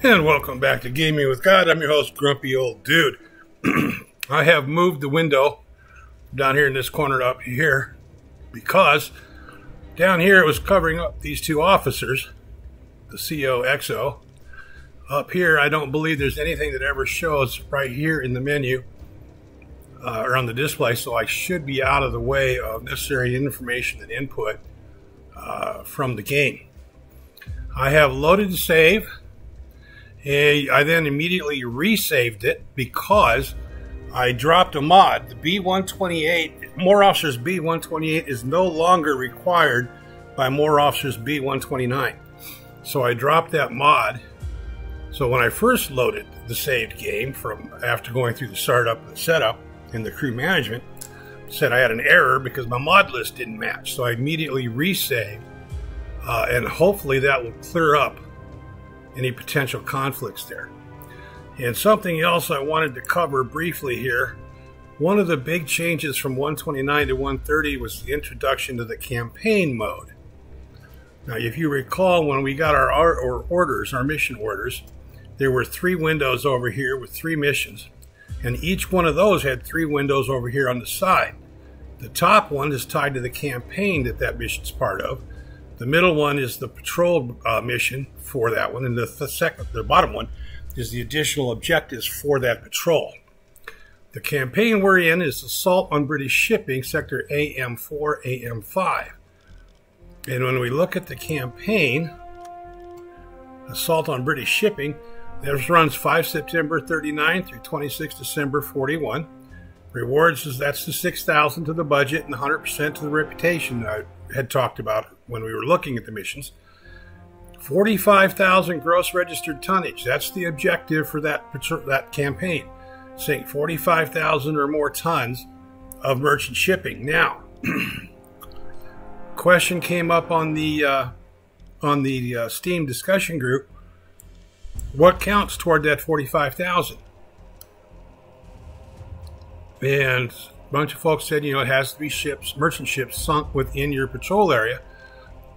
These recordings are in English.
And welcome back to Gaming with God. I'm your host, Grumpy Old Dude. I have moved the window down here in this corner up here because down here it was covering up these two officers, the CO, XO. Up here, I don't believe there's anything that ever shows right here in the menu or on the display, so I should be out of the way of necessary information and input from the game. I have loaded the save. I then immediately resaved it because I dropped a mod. The B128, More Officers B128 is no longer required by More Officers B129. So I dropped that mod. So when I first loaded the saved game from after going through the startup and the setup and the crew management, it said I had an error because my mod list didn't match. So I immediately resaved, and hopefully that will clear up any potential conflicts there. And something else I wanted to cover briefly here. One of the big changes from 129 to 130 was the introduction to the campaign mode. Now, if you recall, when we got our mission orders, there were 3 windows over here with 3 missions, and each one of those had 3 windows over here on the side. The top one is tied to the campaign that mission's part of. The middle one is the patrol mission for that one, and the bottom one is the additional objectives for that patrol. The campaign we're in is Assault on British Shipping, Sector AM4, AM5. And when we look at the campaign, Assault on British Shipping, this runs 5 September 39 through 26 December 41. Rewards is that's the 6,000 to the budget and 100% to the reputation I had talked about when we were looking at the missions. 45,000 gross registered tonnage. That's the objective for that campaign. Sink 45,000 or more tons of merchant shipping. Now, question came up on the Steam discussion group. What counts toward that 45,000? And a bunch of folks said, it has to be merchant ships sunk within your patrol area.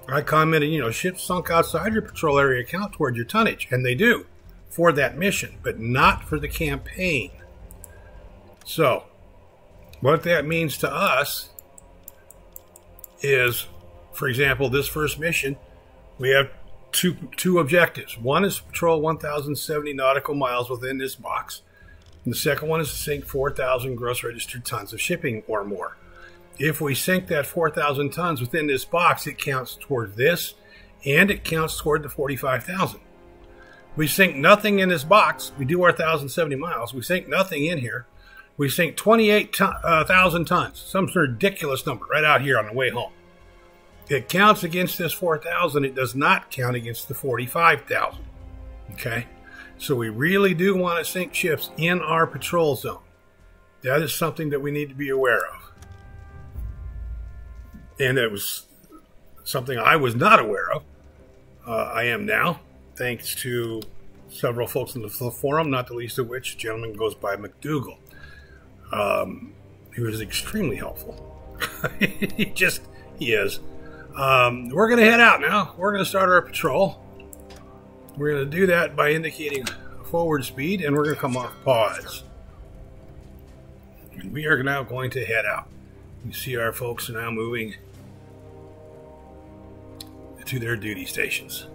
I commented, ships sunk outside your patrol area count toward your tonnage, and they do for that mission, but not for the campaign. So, what that means to us is, for example, this first mission, we have two objectives. One is to patrol 1,070 nautical miles within this box. And the second one is to sink 4,000 gross registered tons of shipping or more. If we sink that 4,000 tons within this box, it counts toward this, and it counts toward the 45,000. We sink nothing in this box. We do our 1,070 miles. We sink nothing in here. We sink 28,000 tons, some ridiculous number right out here on the way home. It counts against this 4,000. It does not count against the 45,000. Okay? So we really do want to sink ships in our patrol zone. That is something that we need to be aware of. And it was something I was not aware of. I am now, thanks to several folks in the forum, not the least of which a gentleman goes by McDougal. He was extremely helpful. He is. We're going to head out now. We're going to start our patrol. We're going to do that by indicating forward speed, and we're going to come off pause. And we are now going to head out. You see our folks are now moving to their duty stations.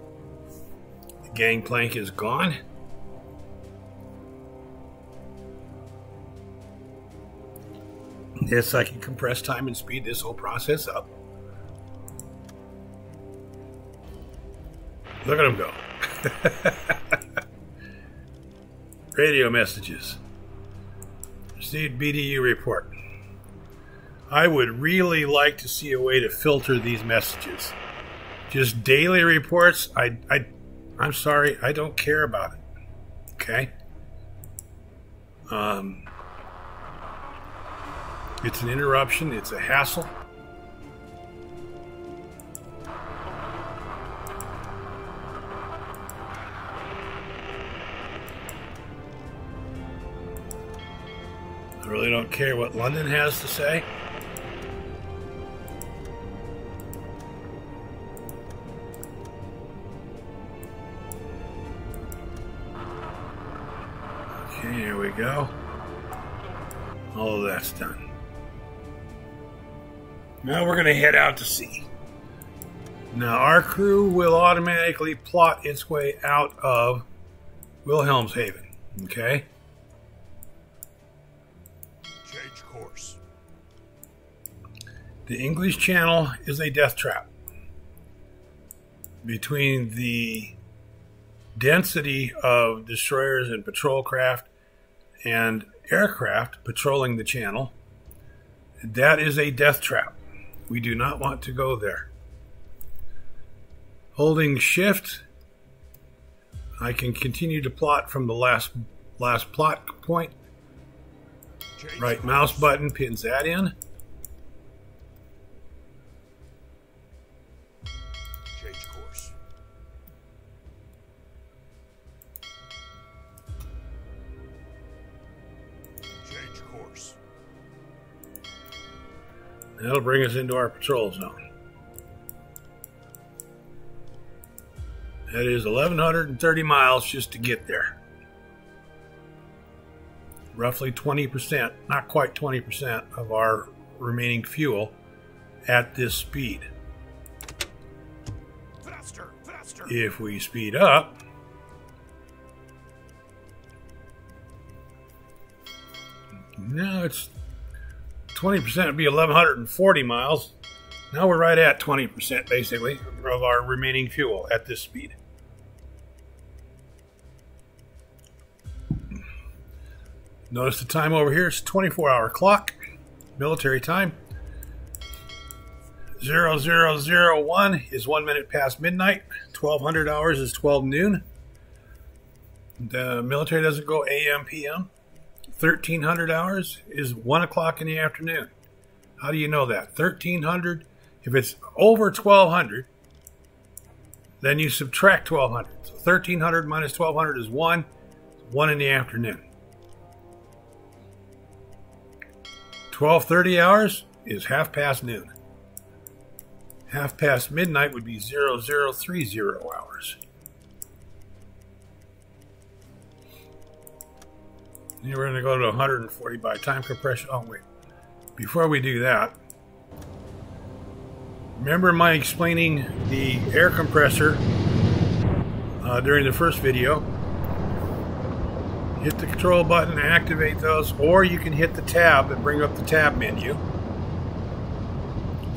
The gangplank is gone. Yes, I can compress time and speed this whole process up. Look at them go. Radio messages. Received BDU report. I would really like to see a way to filter these messages. Just daily reports, I'm sorry, I don't care about it. Okay? It's an interruption, it's a hassle. I really don't care what London has to say. There we go. All of that's done. Now we're going to head out to sea. Now our crew will automatically plot its way out of Wilhelmshaven. Okay? Change course. The English Channel is a death trap. Between the density of destroyers and patrol craft and aircraft patrolling the channel, that is a death trap. We do not want to go there. Holding shift, I can continue to plot from the last plot point. Right mouse button pins that in. Change course. Change course. That'll bring us into our patrol zone. That is 1,130 miles just to get there. Roughly 20%, not quite 20% of our remaining fuel at this speed. Faster, faster. If we speed up, now it's 20% would be 1,140 miles. Now we're right at 20% basically of our remaining fuel at this speed. Notice the time over here, it's a 24-hour clock, military time. 0001 is 1 minute past midnight. 1200 hours is 12 noon. The military doesn't go AM, PM. 1300 hours is 1 o'clock in the afternoon. How do you know that? 1300, if it's over 1200, then you subtract 1200. So 1300 minus 1200 is 1 in the afternoon. 1230 hours is half past noon. Half past midnight would be 0030 hours. And we're going to go to 140 by time compression. Oh, wait. Before we do that, remember my explaining the air compressor during the first video? Hit the control button to activate those, or you can hit the tab and bring up the tab menu.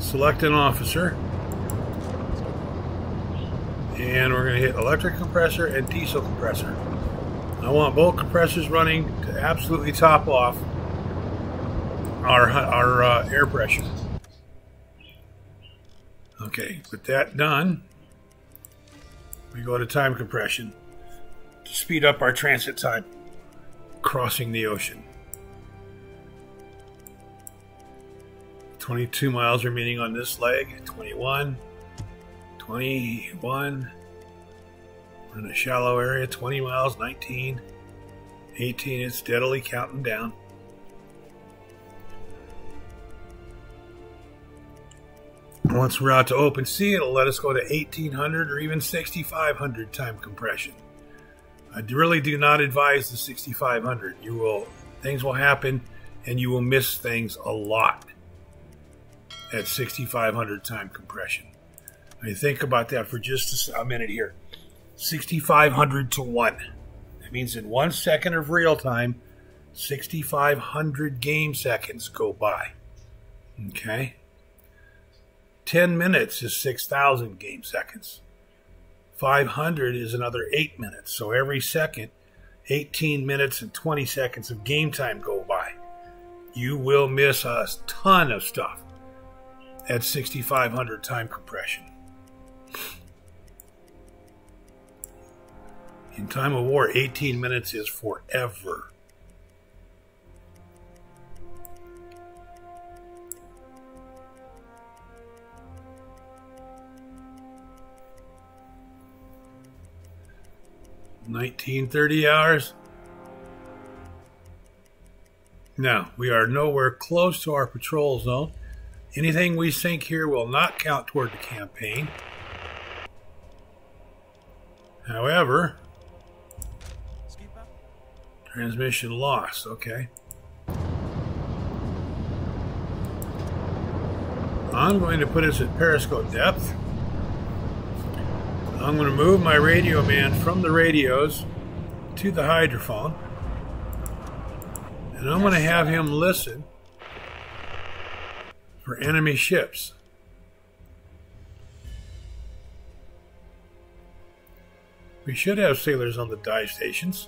Select an officer. And we're going to hit electric compressor and diesel compressor. I want both compressors running to absolutely top off our air pressure. Okay, with that done, we go to time compression to speed up our transit time crossing the ocean. 22 miles remaining on this leg. 21. 21. We're in a shallow area. 20 miles. 19. 18. It's steadily counting down. Once we're out to open sea, it'll let us go to 1800 or even 6500 time compression. I really do not advise the 6500. Things will happen and you will miss things a lot at 6500 time compression. I mean, think about that for just a minute here. 6500 to 1. That means in 1 second of real time, 6500 game seconds go by. Okay? 10 minutes is 6,000 game seconds. 500 is another 8 minutes. So every second, 18 minutes and 20 seconds of game time go by. You will miss a ton of stuff at 6500 time compression. In time of war, 18 minutes is forever. $19.30 hours. Now, we are nowhere close to our patrol zone. Anything we sink here will not count toward the campaign. However, Transmission loss, okay. I'm going to put us at periscope depth. I'm going to move my radio man from the radios to the hydrophone. And I'm going to have him listen for enemy ships. We should have sailors on the dive stations.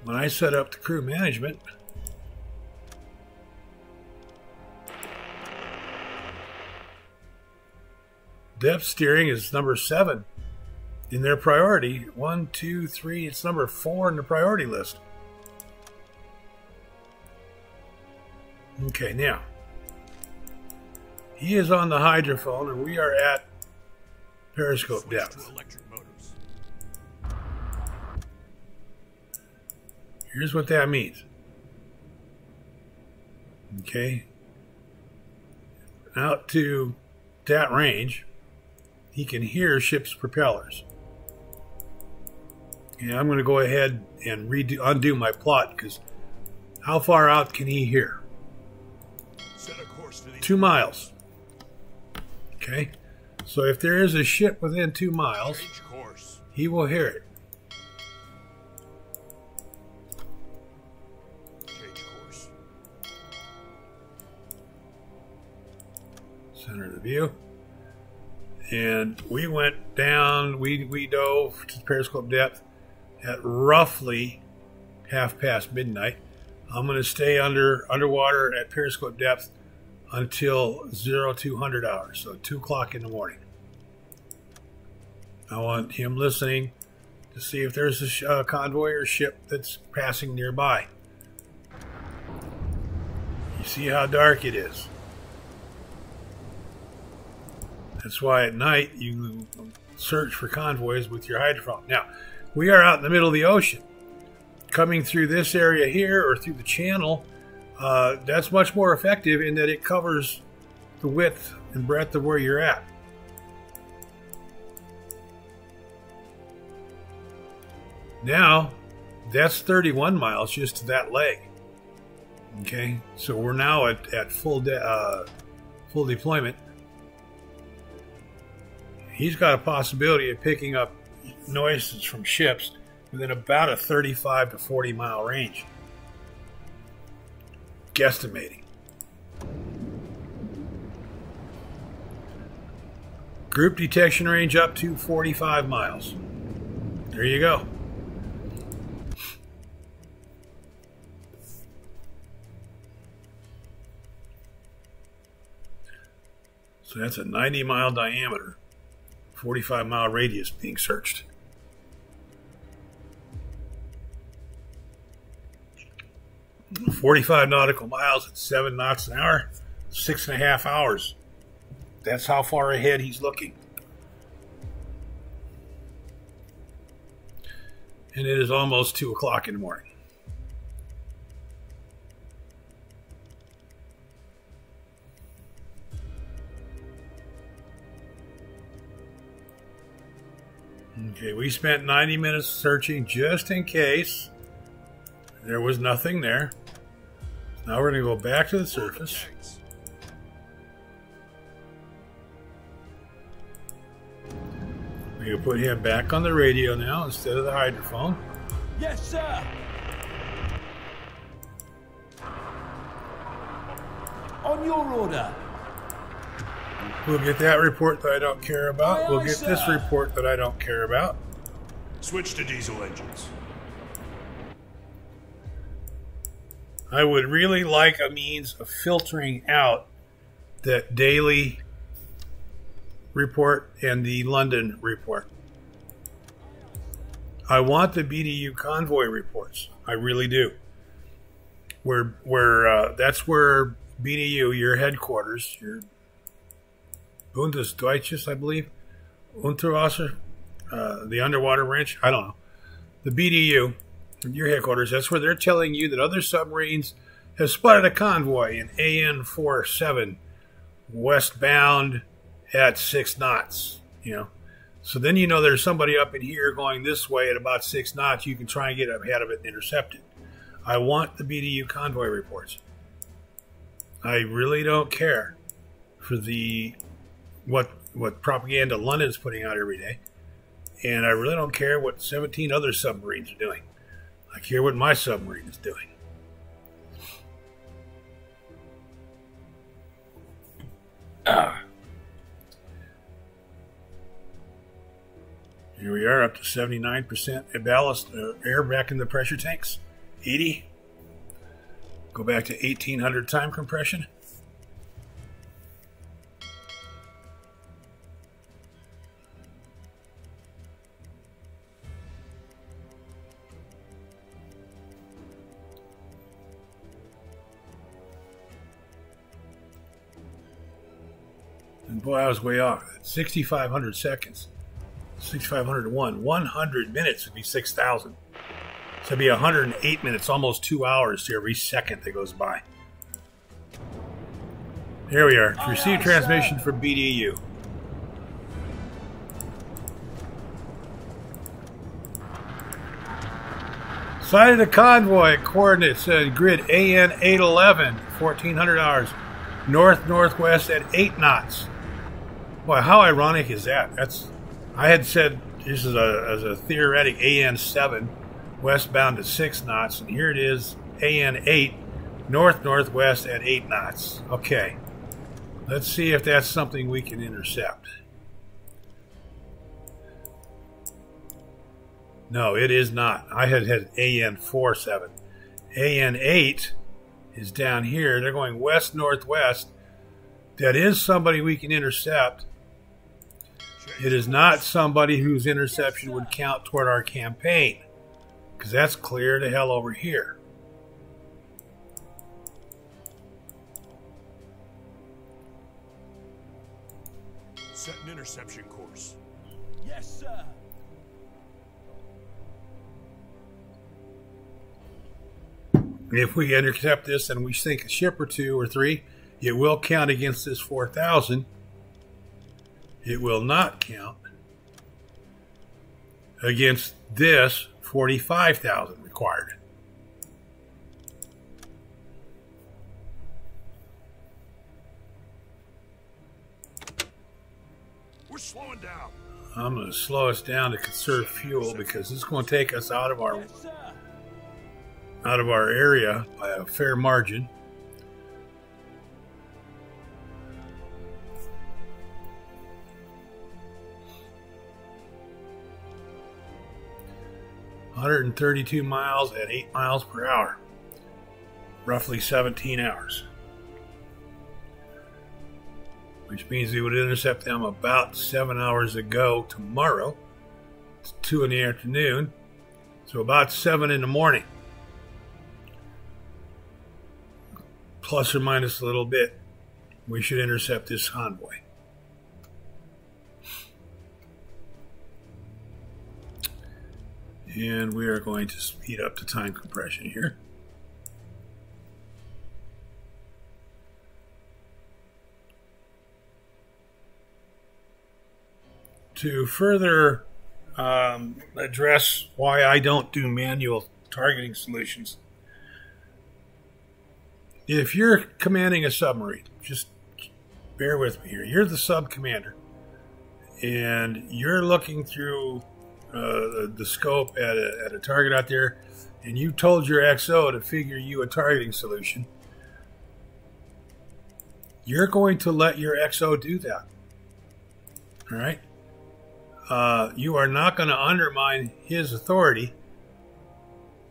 When I set up the crew management, depth steering is number 7 in their priority. 1, 2, 3, it's number 4 in the priority list. Okay, now he is on the hydrophone and we are at periscope depth. Here's what that means. Okay. Out to that range, he can hear ship's propellers. And I'm going to go ahead and undo my plot because how far out can he hear? 2 miles. Okay. So if there is a ship within 2 miles, he will hear it. Center of the view. And we went down, we dove to periscope depth at roughly midnight. I'm going to stay underwater at periscope depth until 0200 hours, so 2 o'clock in the morning. I want him listening to see if there's a convoy or ship that's passing nearby. You see how dark it is. That's why at night you search for convoys with your hydrophone. Now, we are out in the middle of the ocean. Coming through this area here or through the channel, that's much more effective in that it covers the width and breadth of where you're at. Now, that's 31 miles just to that leg. Okay, so we're now at full deployment. He's got a possibility of picking up noises from ships within about a 35 to 40 mile range. Guesstimating. Group detection range up to 45 miles. There you go. So that's a 90-mile diameter, 45-mile radius being searched. "45 nautical miles at 7 knots an hour, 6.5 hours. That's how far ahead he's looking. And it is almost 2 o'clock in the morning. Okay, we spent 90 minutes searching just in case there was nothing there. Now we're going to go back to the surface. We can put him back on the radio now instead of the hydrophone. Yes, sir. On your order. We'll get that report that I don't care about. Aye, We'll aye, get sir. this report that I don't care about. Switch to diesel engines. I would really like a means of filtering out that daily report and the London report. I want the BDU convoy reports. I really do. That's where BDU, your headquarters, your Bundesdeutsches, I believe, Unterwasser, the underwater branch, I don't know. The BDU, your headquarters, that's where they're telling you that other submarines have spotted a convoy in AN47 westbound at 6 knots, you know. So then you know there's somebody up in here going this way at about 6 knots. You can try and get ahead of it and intercept it. I want the BDU convoy reports. I really don't care for the what propaganda London is putting out every day, and I really don't care what 17 other submarines are doing. I care what my submarine is doing. Here we are, up to 79% ballast air back in the pressure tanks. 80. Go back to 1800 time compression. And boy, I was way off. 6,500 seconds. 6,500 to 1. 100 minutes would be 6,000. So it'd be 108 minutes, almost 2 hours to every second that goes by. Here we are. Receive transmission from BDU. Sighted a convoy at coordinates grid AN 811, 1400 hours, north-northwest at 8 knots. Boy, how ironic is that? I had said this is as a theoretic AN 7, westbound at 6 knots, and here it is AN 8, north-northwest at 8 knots. Okay, let's see if that's something we can intercept. No, it is not. I had AN 47. AN 8 is down here. They're going west-northwest. That is somebody we can intercept. It is not somebody whose interception would count toward our campaign, because that's clear to hell over here. Set an interception course. Yes, sir. If we intercept this and we sink a ship or 2 or 3, it will count against this 4,000. It will not count against this 45,000 required. We're slowing down. I'm going to slow us down to conserve fuel because this is going to take us out of our area by a fair margin. $132 miles at 8 miles per hour, roughly 17 hours, which means we would intercept them about 7 hours ago tomorrow. It's 2 in the afternoon, so about 7 in the morning, plus or minus a little bit, we should intercept this convoy. And we are going to speed up the time compression here. To further address why I don't do manual targeting solutions, if you're commanding a submarine, just bear with me here. You're the sub commander, and you're looking through the scope at a target out there, and you told your XO to figure you a targeting solution. You're going to let your XO do that. All right? You are not going to undermine his authority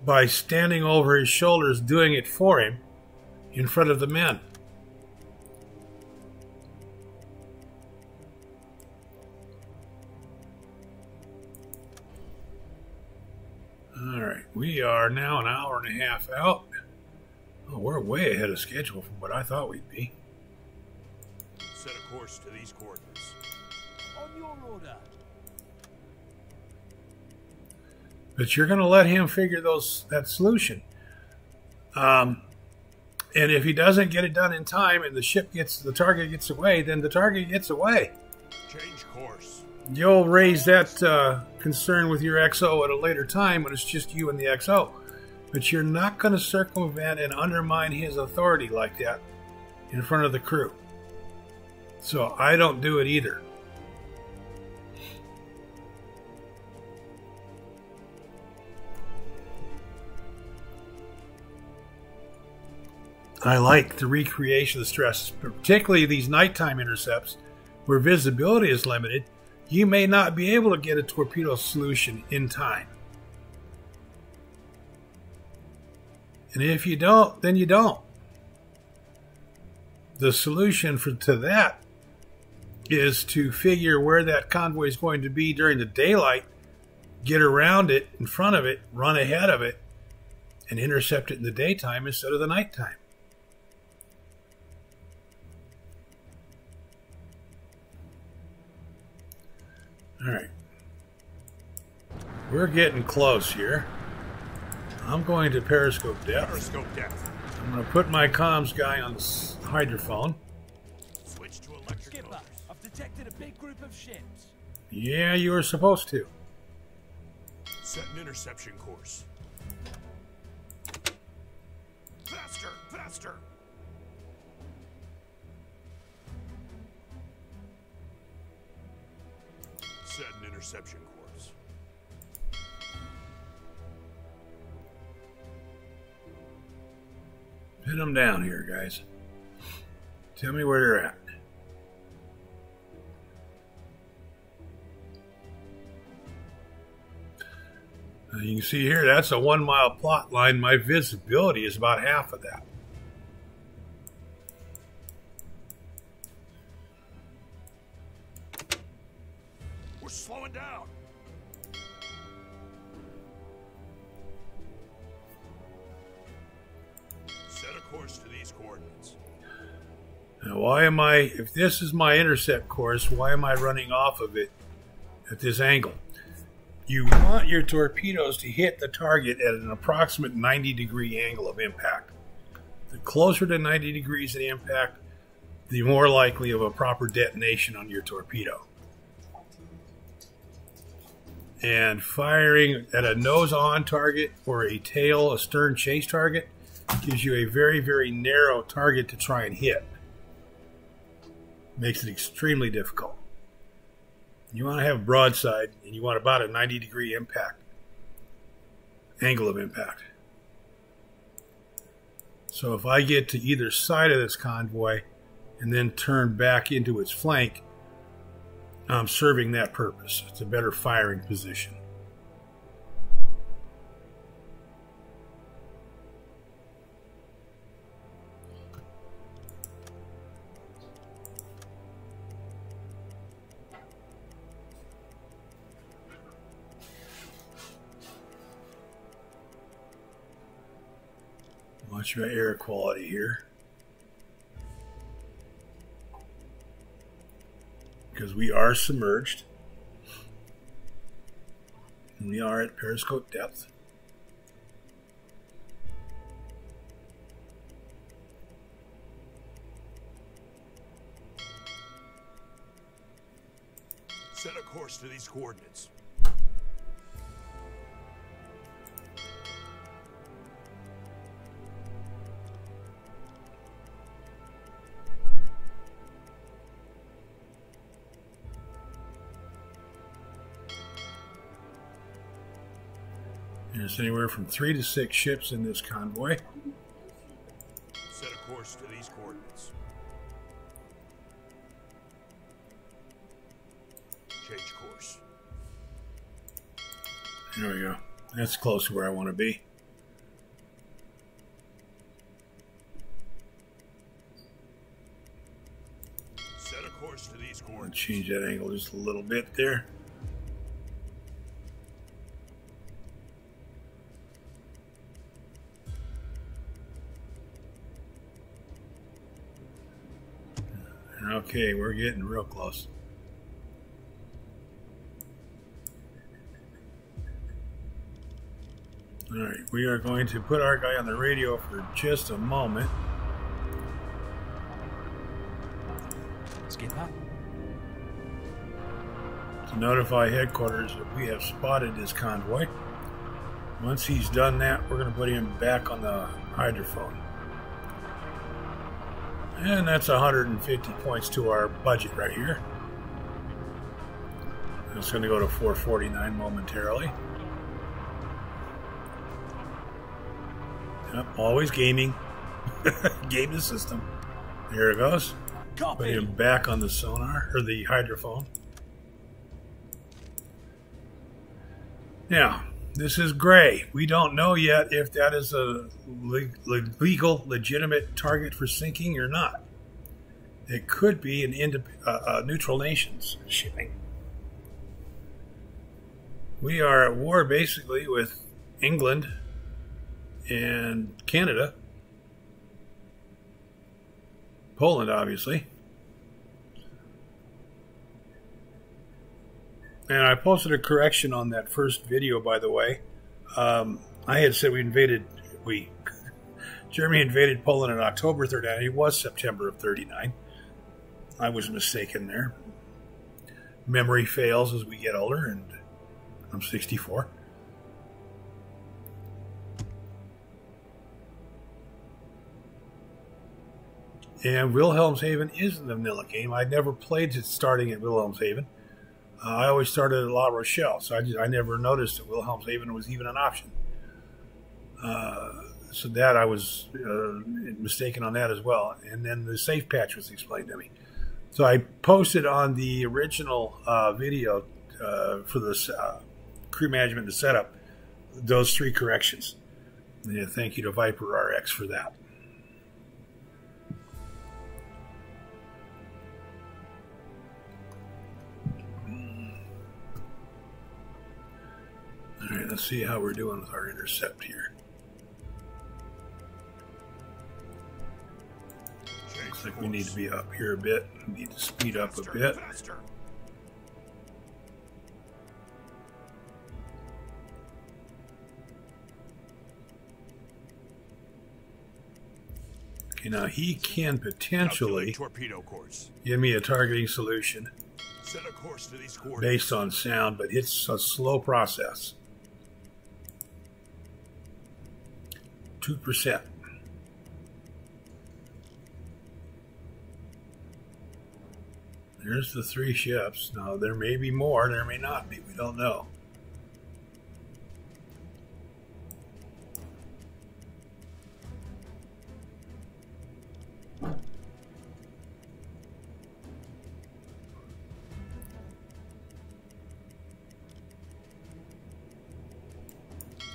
by standing over his shoulders doing it for him in front of the men. All right, we are now an hour and a half out. Oh, we're way ahead of schedule from what I thought we'd be. Set a course to these coordinates. On your order. But you're going to let him figure that solution. And if he doesn't get it done in time and the target gets away, then the target gets away. Change course. You'll raise that concern with your XO at a later time when it's just you and the XO. But you're not going to circumvent and undermine his authority like that in front of the crew. So I don't do it either. I like the recreation of the stresses, particularly these nighttime intercepts where visibility is limited. You may not be able to get a torpedo solution in time. And if you don't, then you don't. The solution to that is to figure where that convoy is going to be during the daylight, get around it, in front of it, run ahead of it, and intercept it in the daytime instead of the nighttime. All right. We're getting close here. I'm going to periscope depth. Periscope depth. I'm going to put my comms guy on the hydrophone. Switch to electric Skipper, mode. I've detected a big group of ships. Yeah, you were supposed to. Set an interception course. Faster, faster. Set an interception course. Pin them down here, guys. Tell me where they're at. You can see here, that's a 1 mile plot line. My visibility is about half of that. We're slowing down. Set a course to these coordinates. Now, why am I, if this is my intercept course, why am I running off of it at this angle? You want your torpedoes to hit the target at an approximate 90-degree angle of impact. The closer to 90 degrees of impact, the more likely of a proper detonation on your torpedo. And firing at a nose-on target or a tail, a stern chase target, gives you a very, very narrow target to try and hit. Makes it extremely difficult. You want to have broadside, and you want about a 90-degree impact, angle of impact. So if I get to either side of this convoy and then turn back into its flank, I'm serving that purpose. It's a better firing position. Watch my air quality here, because we are submerged and we are at periscope depth. Set a course to these coordinates. There's anywhere from 3 to 6 ships in this convoy. Set a course to these coordinates. Change course. There we go. That's close to where I want to be. Set a course to these I'll coordinates. change that angle just a little bit there. Okay, we're getting real close. Alright, we are going to put our guy on the radio for just a moment. Skipper, To notify headquarters that we have spotted this convoy. Once he's done that, we're going to put him back on the hydrophone. And that's 150 points to our budget right here. It's going to go to 449 momentarily. Yep, always gaming. Game the system. There it goes. Copy. Put him back on the sonar, or the hydrophone. Now, this is gray. We don't know yet if that is a legal, legitimate target for sinking or not. It could be an neutral nations shipping. We are at war basically with England and Canada. Poland, obviously. And I posted a correction on that first video, by the way. I had said Germany invaded Poland in October 39. It was September of 39. I was mistaken there. Memory fails as we get older, and I'm 64. And Wilhelmshaven is in the vanilla game. I never played it starting at Wilhelmshaven. I always started at La Rochelle, so I never noticed that Wilhelmshaven was even an option. So that I was mistaken on that as well. And then the safe patch was explained to me. So I posted on the original video for the crew management and setup those 3 corrections. And thank you to Viper RX for that. All right, let's see how we're doing with our intercept here. Looks like we need to be up here a bit. We need to speed up a bit. Okay, now he can potentially give me a targeting solution based on sound, but it's a slow process. 2%. There's the 3 ships. Now, there may be more, there may not be. We don't know.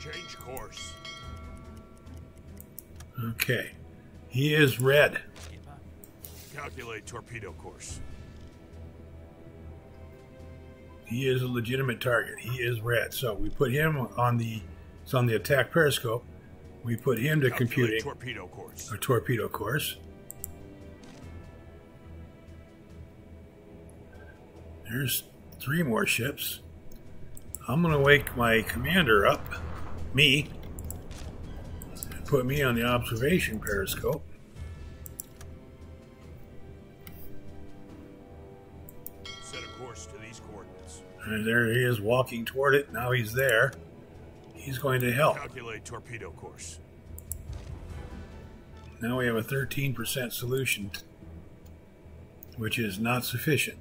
Change course. Okay. He is red. Calculate torpedo course. He is a legitimate target. He is red. So we put him on the, it's on the attack periscope. We put him to computing torpedo course. a torpedo course. There's 3 more ships. I'm going to wake my commander up, me, and put me on the observation periscope. Set a course to these coordinates. And there he is walking toward it. Now he's there. He's going to help. Calculate torpedo course. Now we have a 13% solution, which is not sufficient.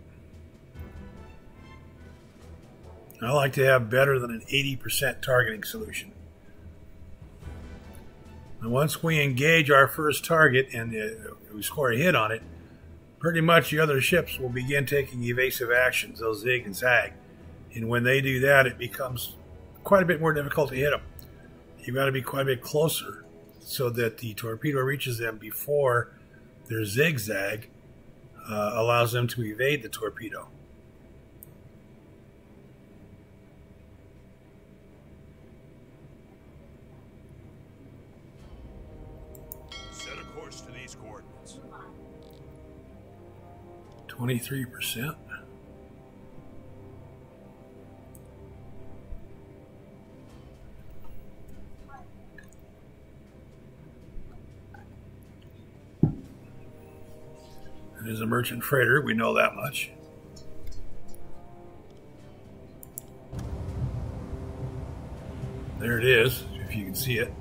I like to have better than an 80% targeting solution. And once we engage our first target and we score a hit on it, pretty much the other ships will begin taking evasive actions. They'll zig and zag. And when they do that, it becomes quite a bit more difficult to hit them. You've got to be quite a bit closer so that the torpedo reaches them before their zigzag allows them to evade the torpedo. Set a course to these coordinates. 23%. It is a merchant freighter, we know that much. There it is, if you can see it.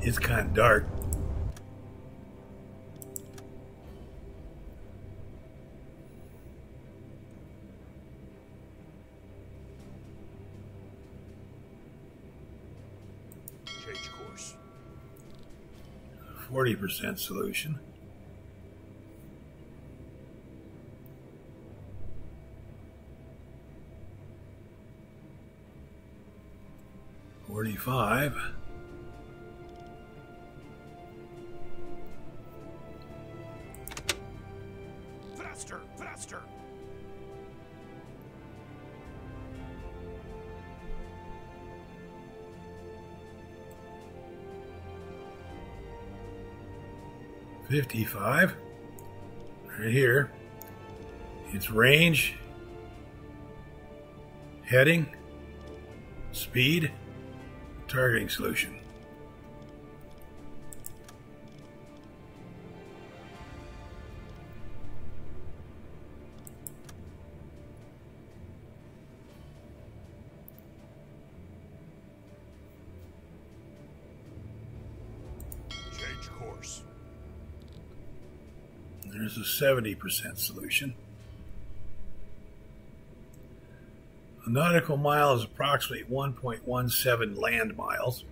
It's kind of dark. Change course. 40% solution. $45. Faster, faster. $55. Right here. It's range, heading, speed, targeting solution. Change course. There's a 70% solution. A nautical mile is approximately 1.17 land miles.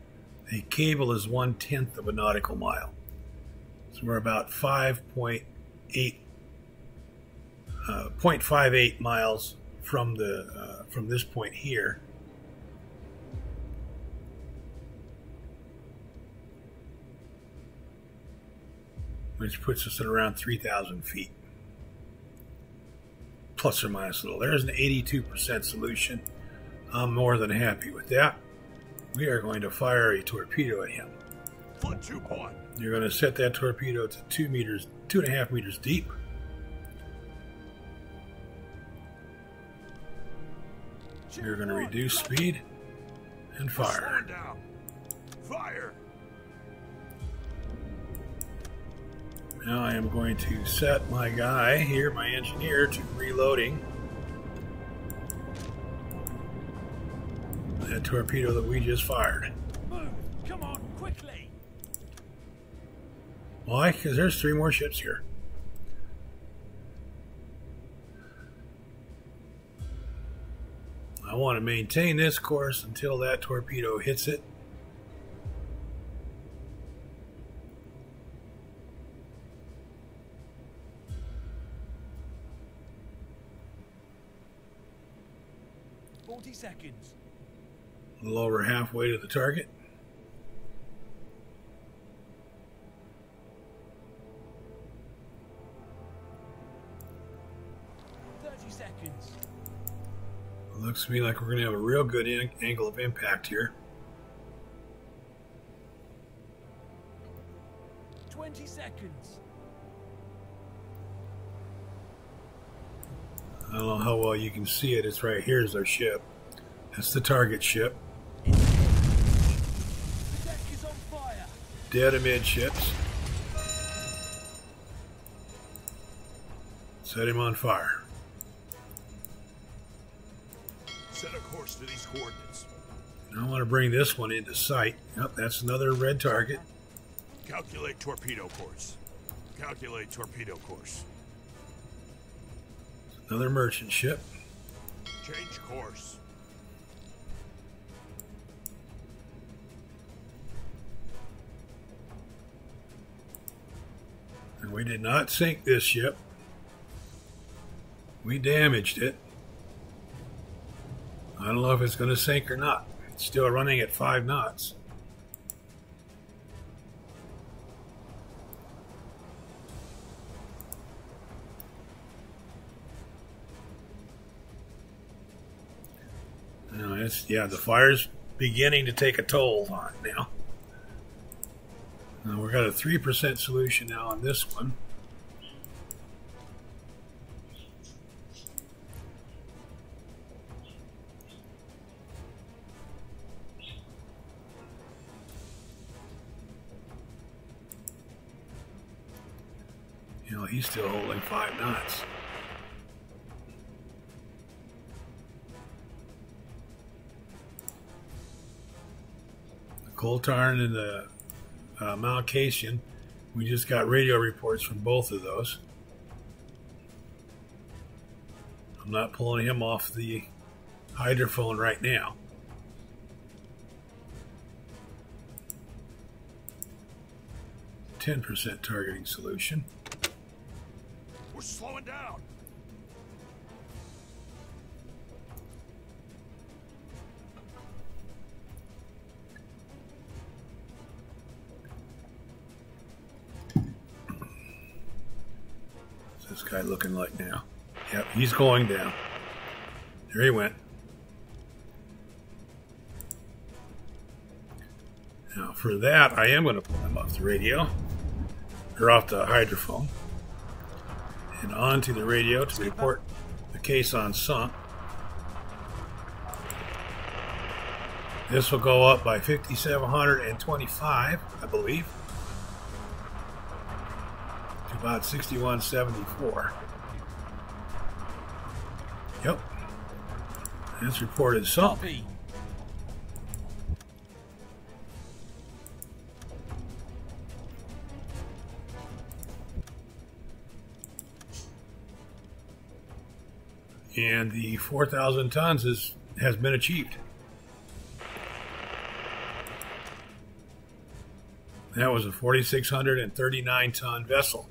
A cable is 1/10 of a nautical mile. So we're about 0.58 miles from this point here. Which puts us at around 3,000 feet. Plus or minus a little. There's an 82% solution. I'm more than happy with that. We are going to fire a torpedo at him. Foot 2-1. You're going to set that torpedo to 2.5 meters deep. You're going to reduce speed and fire. Slowing down. Fire. Now I am going to set my guy here, my engineer, to reloading that torpedo that we just fired. Move! Come on, quickly! Why? Because there's 3 more ships here. I want to maintain this course until that torpedo hits it. Seconds. A little over halfway to the target. Seconds. It looks to me like we're going to have a real good angle of impact here. 20 seconds. I don't know how well you can see it. It's right here is our ship. That's the target ship. The deck is on fire. Dead amidships. Set him on fire. Set a course to these coordinates. Now I want to bring this one into sight. Yep, that's another red target. Calculate torpedo course. Calculate torpedo course. Another merchant ship. Change course. And we did not sink this ship. We damaged it. I don't know if it's going to sink or not. It's still running at 5 knots. Yeah, the fire's beginning to take a toll on it now. We've got a 3% solution now on this one. You know, he's still holding 5 knots. Coal Tarn and the Mount Cation. We just got radio reports from both of those. I'm not pulling him off the hydrophone right now. %, targeting solution. We're slowing down. What's this guy looking like now? Yep, he's going down. There he went. Now for that, I am going to pull him off the radio, or off the hydrophone, and onto the radio to report the caisson sunk. This will go up by 5,725, I believe, to about 6174. Yep. That's reported sunk. Copy. And the 4,000 tons has been achieved. That was a 4,639 ton vessel.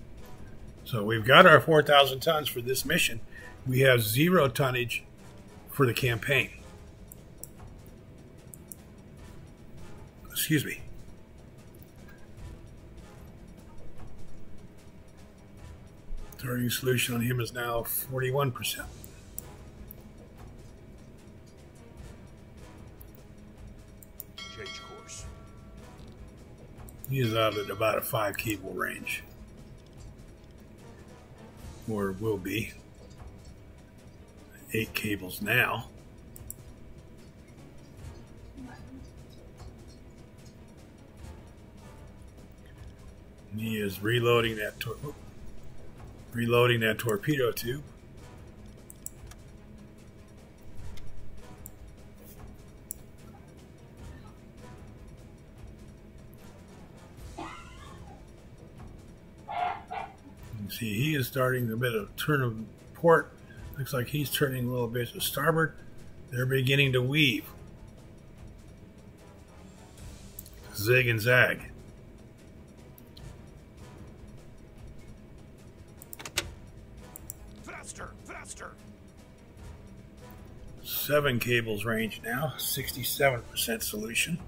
So we've got our 4,000 tons for this mission. We have 0 tonnage for the campaign. Excuse me. Targeting solution on him is now 41%. Change course. He is out at about a 5 cable range. Or will be. 8 cables now. And he is reloading that torpedo tube. See, he is starting a bit of turn of port. Looks like he's turning a little bit to starboard. They're beginning to weave. Zig and zag. Faster, faster. 7 cables range now, 67% solution.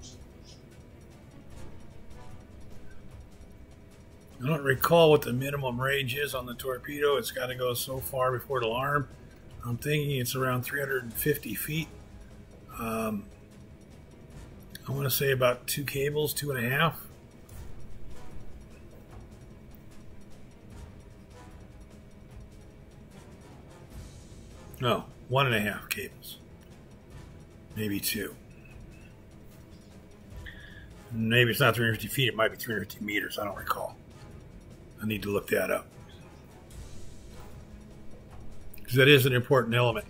I don't recall what the minimum range is on the torpedo. It's got to go so far before it'll arm. I'm thinking it's around 350 feet. I want to say about 2 cables, 2.5. No, 1.5 cables. Maybe 2. Maybe it's not 350 feet. It might be 350 meters. I don't recall. I need to look that up. Because that is an important element.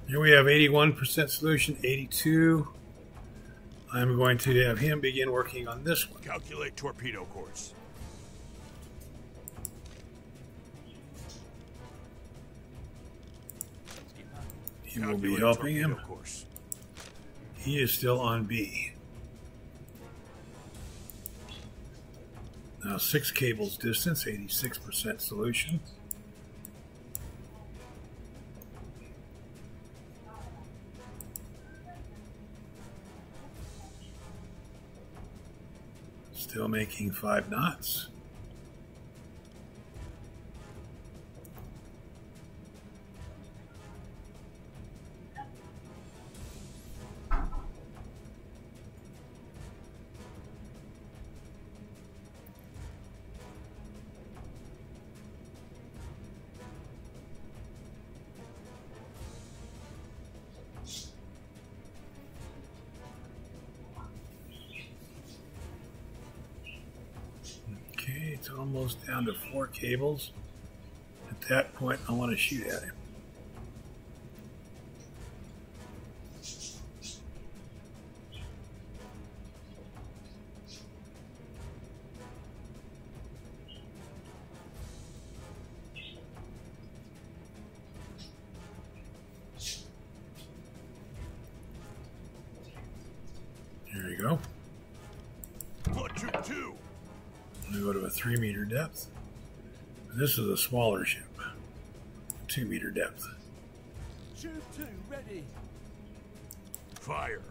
Here we have 81% solution, 82. I'm going to have him begin working on this one. Calculate torpedo course. He will be Calculate helping him. torpedo course. He is still on B. Now 6 cables distance, 86% solution. Still making 5 knots. It's almost down to 4 cables. At that point, I want to shoot at him. There you go. Blood troop 2. We go to a 3-meter depth. This is a smaller ship. 2-meter depth. Tube 2 ready. Fire.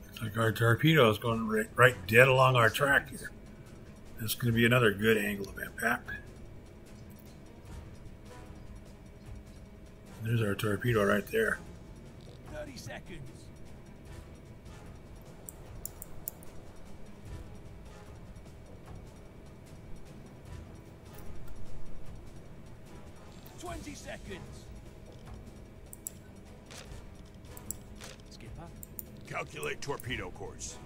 Looks like our torpedo is going right dead along our track here. That's going to be another good angle of impact. There's our torpedo right there. 30 seconds. Twenty seconds. Skipper. Calculate torpedo course.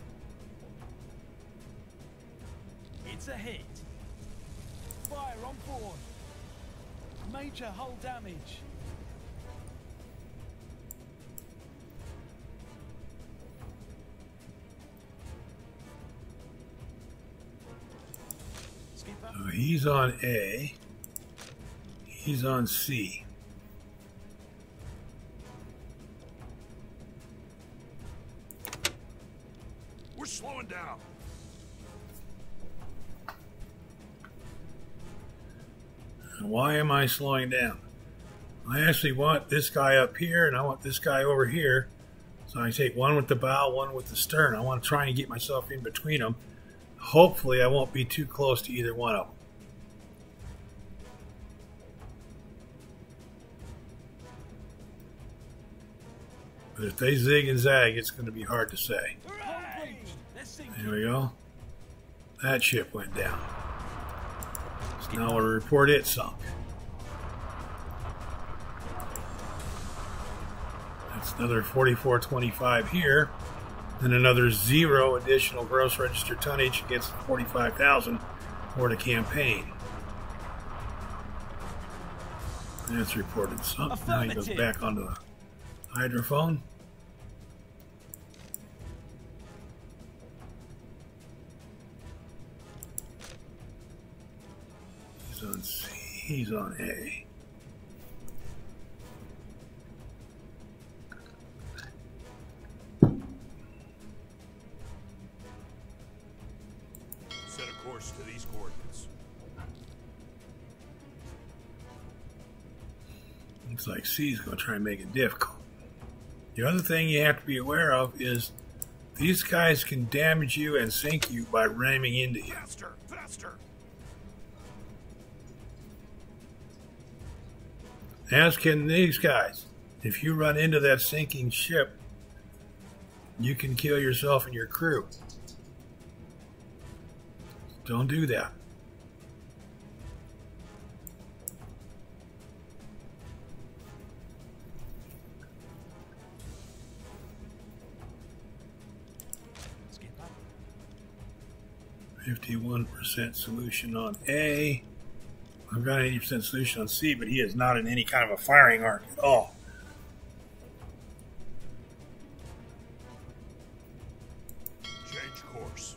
It's a hit. Fire on board. Major hull damage. Skipper. So he's on A. He's on C. We're slowing down. Why am I slowing down? I actually want this guy up here and I want this guy over here. So I take one with the bow, one with the stern. I want to try and get myself in between them. Hopefully I won't be too close to either one of them. But if they zig and zag, it's going to be hard to say. Hooray! Let's sink There we go. That ship went down. So now we'll report it sunk. That's another 4425 here. Then another 0 additional gross registered tonnage against 45,000 for the campaign. That's reported sunk. Now he goes back onto the hydrophone. He's on C. He's on A. Set a course to these coordinates. Looks like C is going to try and make it difficult. The other thing you have to be aware of is these guys can damage you and sink you by ramming into you. Faster, faster. As can these guys. If you run into that sinking ship, you can kill yourself and your crew. Don't do that. Skipper. 51% solution on A. I've got an 80% solution on C, but he is not in any kind of a firing arc at all. Change course.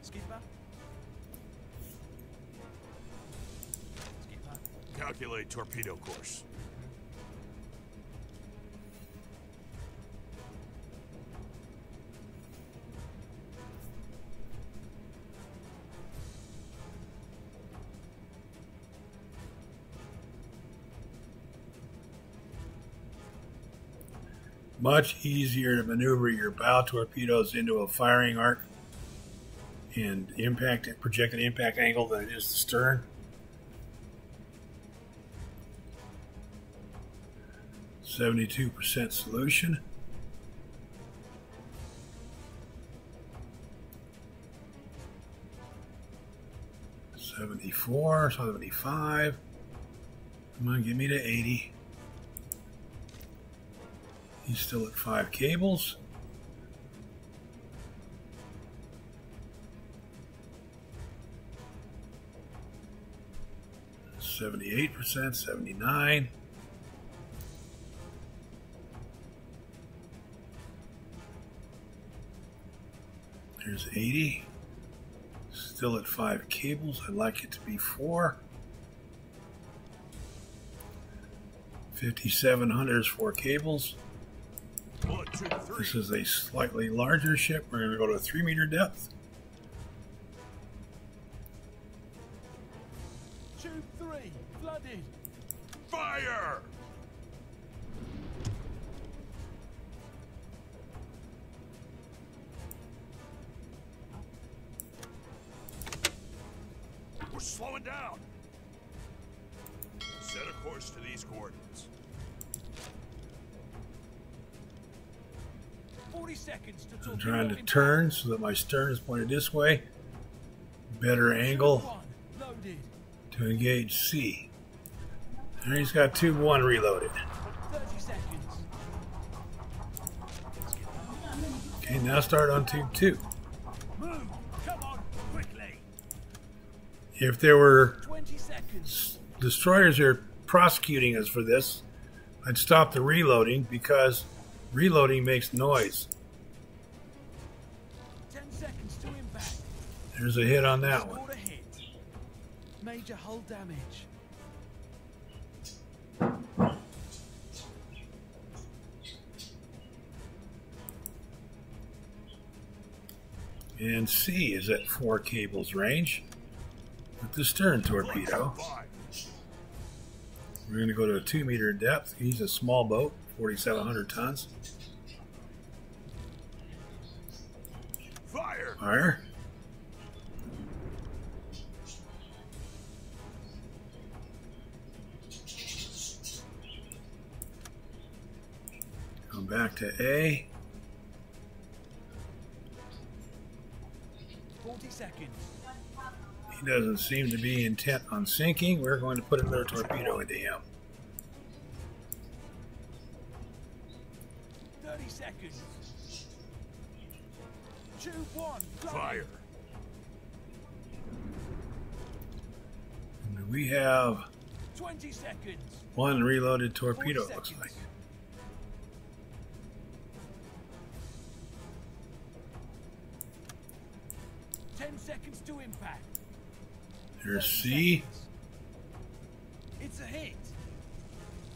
Skipper. Skipper. Calculate torpedo course. Much easier to maneuver your bow torpedoes into a firing arc and projected impact angle than it is the stern. 72% solution. $74, 75. Come on, get me to 80. He's still at 5 cables. %78, 79. There's 80. Still at 5 cables. I'd like it to be 4. 5,700 is 4 cables. 1, 2, 3. This is a slightly larger ship. We're going to go to a 3-meter depth. Tube 3, flooded. Fire! We're slowing down. Set a course to these coordinates. 40 seconds to I'm torpedo trying to impact. turn so that my stern is pointed this way. Better Tube angle 1, loaded. to engage C. There he's got tube 1 reloaded. 30 seconds. Okay, now start on tube 2. Move. Come on, quickly. If there were 20 seconds. destroyers that are prosecuting us for this, I'd stop the reloading because reloading makes noise. 10 seconds to impact. There's a hit on that one. Scored a hit. Major hull damage. And C is at 4 cables range with the stern torpedo. 5. We're going to go to a 2-meter depth. He's a small boat, 4,700 tons. Fire! Fire. Come back to A. 40 seconds. He doesn't seem to be intent on sinking. We're going to put another torpedo into him. 30 seconds. Tube 1, flooded. Fire! And we have 20 seconds. 1 reloaded torpedo, 40 it looks seconds. like. 10 seconds to impact. There's 30 C. seconds. It's a hit.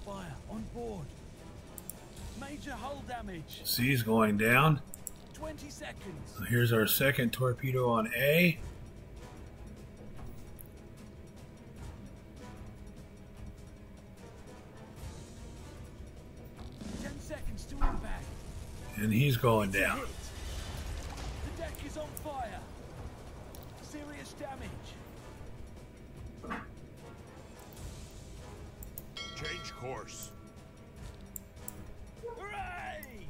Fire on board. Major hull damage. C's going down. 20 seconds. So here's our second torpedo on A. Seconds to impact. And he's going It's a down. hit. The deck is on fire. Serious damage. Change course. Hooray!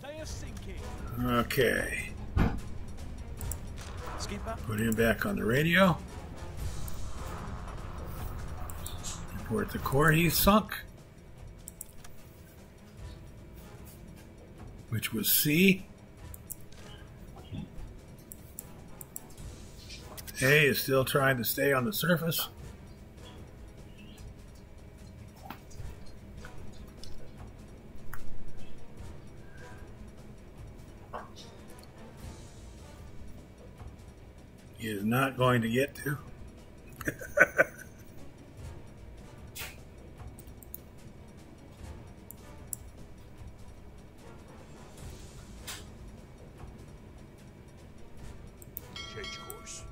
They are sinking. Okay. Skipper. Put him back on the radio. Report the core he's sunk. Which was C. A is still trying to stay on the surface. He is not going to get to. Change course.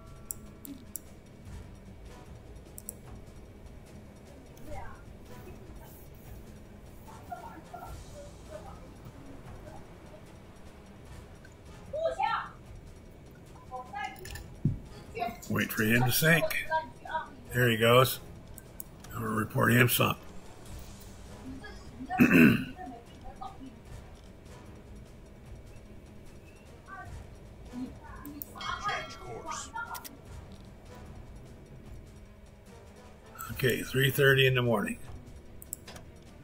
Wait for him to sink. There he goes. I'm going to report him sunk. Change course. Okay, 3:30 in the morning.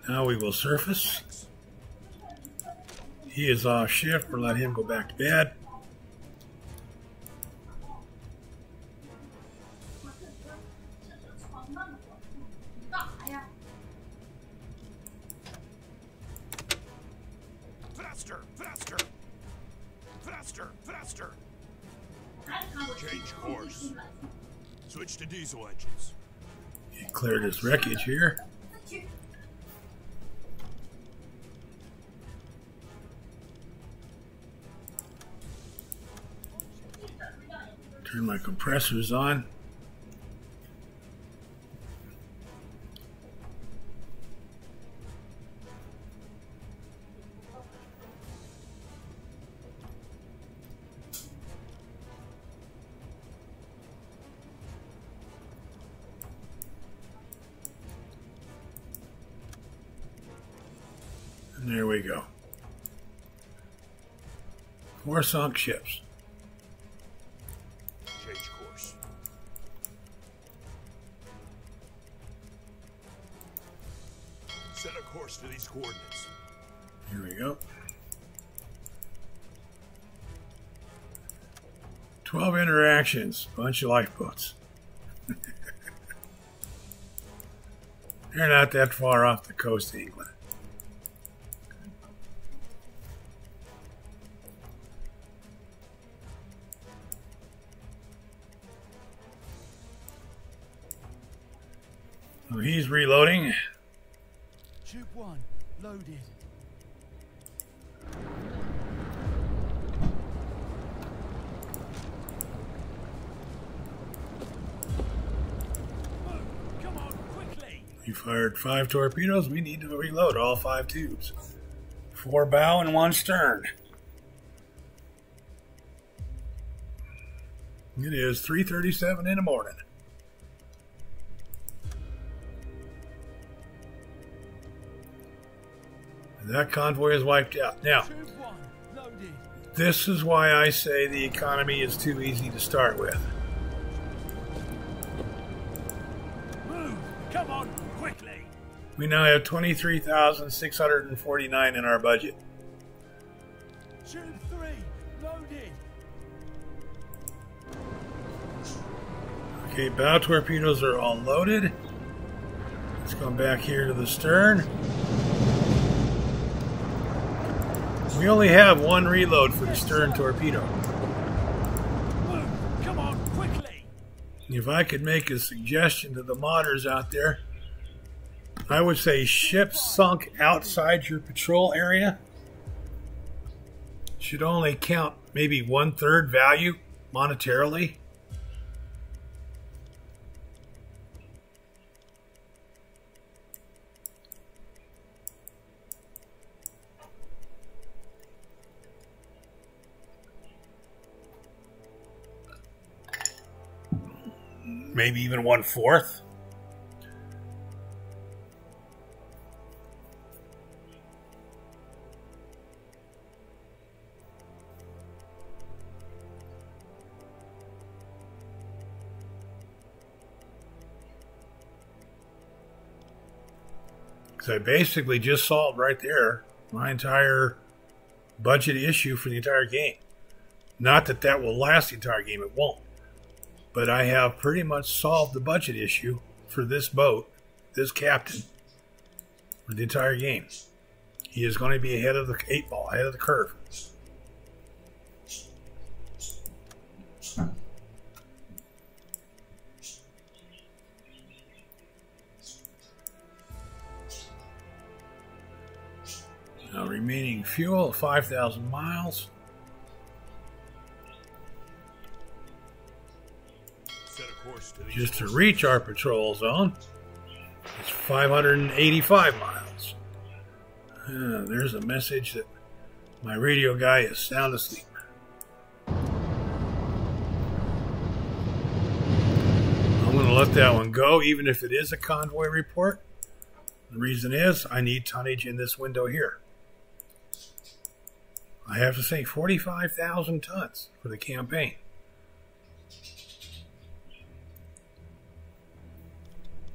Now we will surface. He is off shift. We'll let him go back to bed. Faster! Faster! Faster! Faster! Change course. Switch to diesel engines. He cleared his wreckage here. Turn my compressors on. And there we go. 4 sunk ships. Change course. Set a course to these coordinates. Here we go. 12 interactions. Bunch of lifeboats. They're not that far off the coast of England. So he's reloading. Tube 1, loaded. Move, come on, quickly. He fired 5 torpedoes. We need to reload all 5 tubes. 4 bow and 1 stern. It is 3:37 in the morning. That convoy is wiped out. Now, Tube 1, loaded. this is why I say the economy is too easy to start with. Move, come on, quickly. We now have 23,649 in our budget. Tube 3, loaded. Okay, bow torpedoes are all loaded. Let's come back here to the stern. We only have 1 reload for the stern torpedo. Move, come on, quickly. If I could make a suggestion to the modders out there, I would say ships sunk outside your patrol area should only count maybe 1/3 value monetarily. Maybe even 1/4. Because I basically just solved right there my entire budget issue for the entire game. Not that that will last the entire game, it won't. But I have pretty much solved the budget issue for this boat, this captain, for the entire game. He is going to be ahead of the 8 ball, ahead of the curve. Now remaining fuel, 5,000 miles. Set a course to these Just to coordinates. reach our patrol zone, it's 585 miles. There's a message that my radio guy is sound asleep. I'm going to let that one go, even if it is a convoy report. The reason is I need tonnage in this window here. I have to say 45,000 tons for the campaign.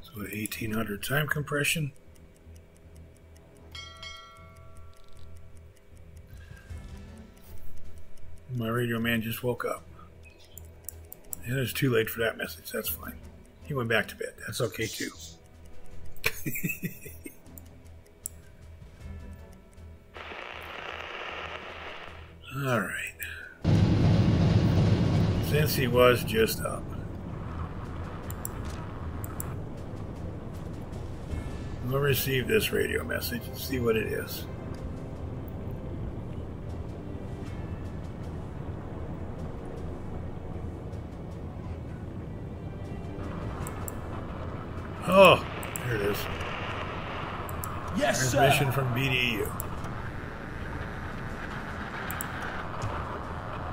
So 1800 time compression. My radio man just woke up. And it's too late for that message. That's fine. He went back to bed. That's okay too. All right. since he was just up. We'll receive this radio message and see what it is. Oh, here it is. Yes, sir. Transmission from BDU.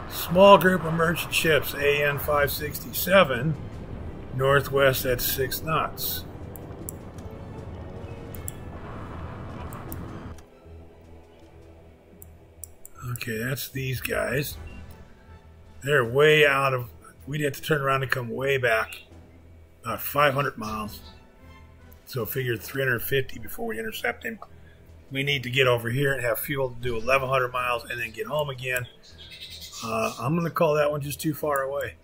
Small group of merchant ships, AN 567, northwest at 6 knots. Okay, that's these guys. They're way out of... We'd have to turn around and come way back. About 500 miles. So figure 350 before we intercept him. We need to get over here and have fuel to do 1,100 miles and then get home again. I'm going to call that one just too far away.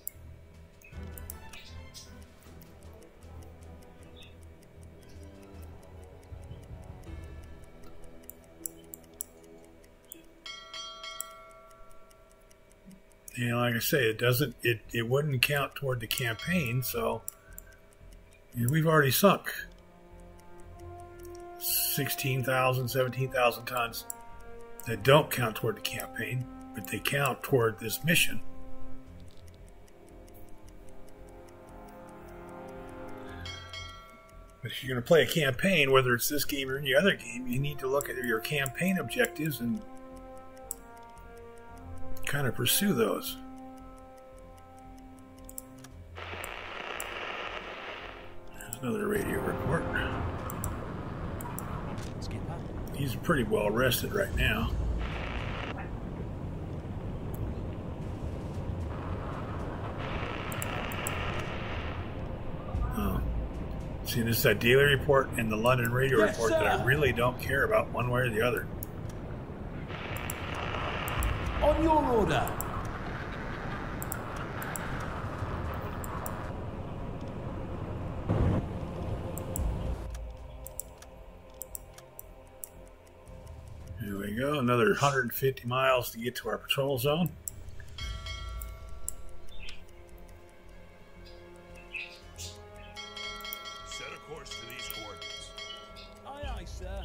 And like I say, it wouldn't count toward the campaign, so we've already sunk 16,000, 17,000 tons that don't count toward the campaign, but they count toward this mission. But if you're going to play a campaign, whether it's this game or any other game, you need to look at your campaign objectives and kind of pursue those. There's another radio report. He's pretty well rested right now. Oh. See, this is that daily report and the London radio report that I really don't care about one way or the other. On your order. Here we go, another 150 miles to get to our patrol zone. Set a course to these coordinates. Aye, aye, sir.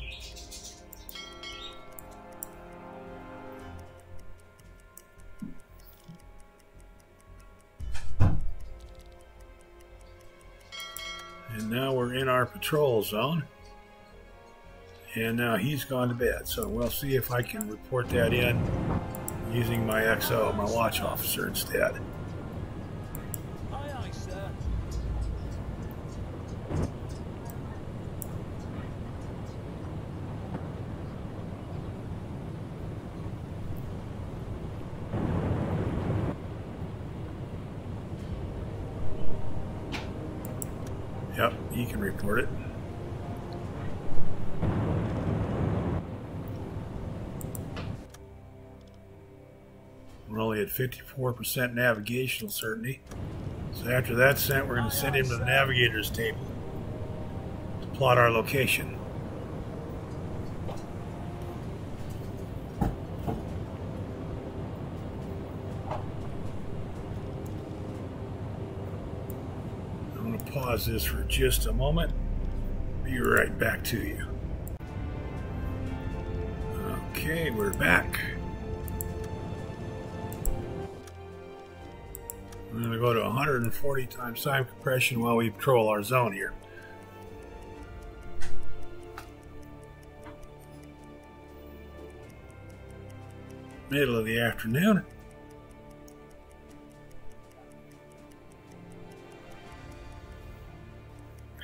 And now we're in our patrol zone. And now he's gone to bed. So we'll see if I can report that in using my XO, my watch officer, instead. Aye, aye, sir. Yep, he can report it. We're only at 54% navigational certainty. So after that's sent, we're going to send him to the navigator's table to plot our location. I'm going to pause this for just a moment. Be right back to you. Okay, we're back. I'm going to go to 140 times time compression while we patrol our zone here. Middle of the afternoon.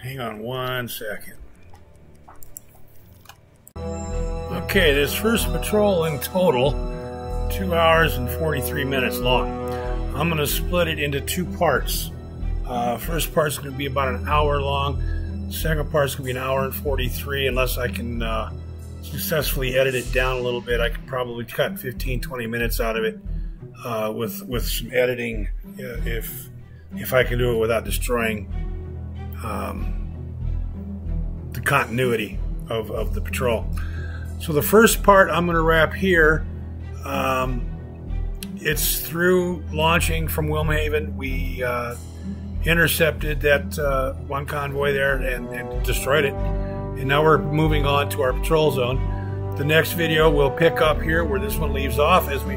Hang on one second. Okay, this first patrol in total, 2 hours and 43 minutes long. I'm going to split it into two parts. First part's going to be about an hour long. Second part's going to be an hour and 43, unless I can successfully edit it down a little bit. I could probably cut 15-20 minutes out of it with some editing, if I can do it without destroying the continuity of the patrol. So the first part I'm going to wrap here. it's through launching from Wilmhaven. We intercepted that one convoy there and destroyed it. And now we're moving on to our patrol zone. The next video will pick up here where this one leaves off as we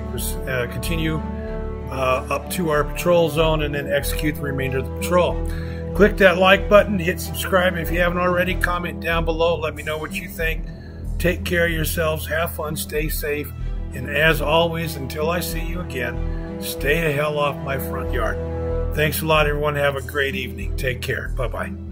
continue up to our patrol zone and then execute the remainder of the patrol. Click that like button, hit subscribe if you haven't already, comment down below, let me know what you think. Take care of yourselves, have fun, stay safe, and as always, until I see you again, stay the hell off my front yard. Thanks a lot, everyone. Have a great evening. Take care. Bye-bye.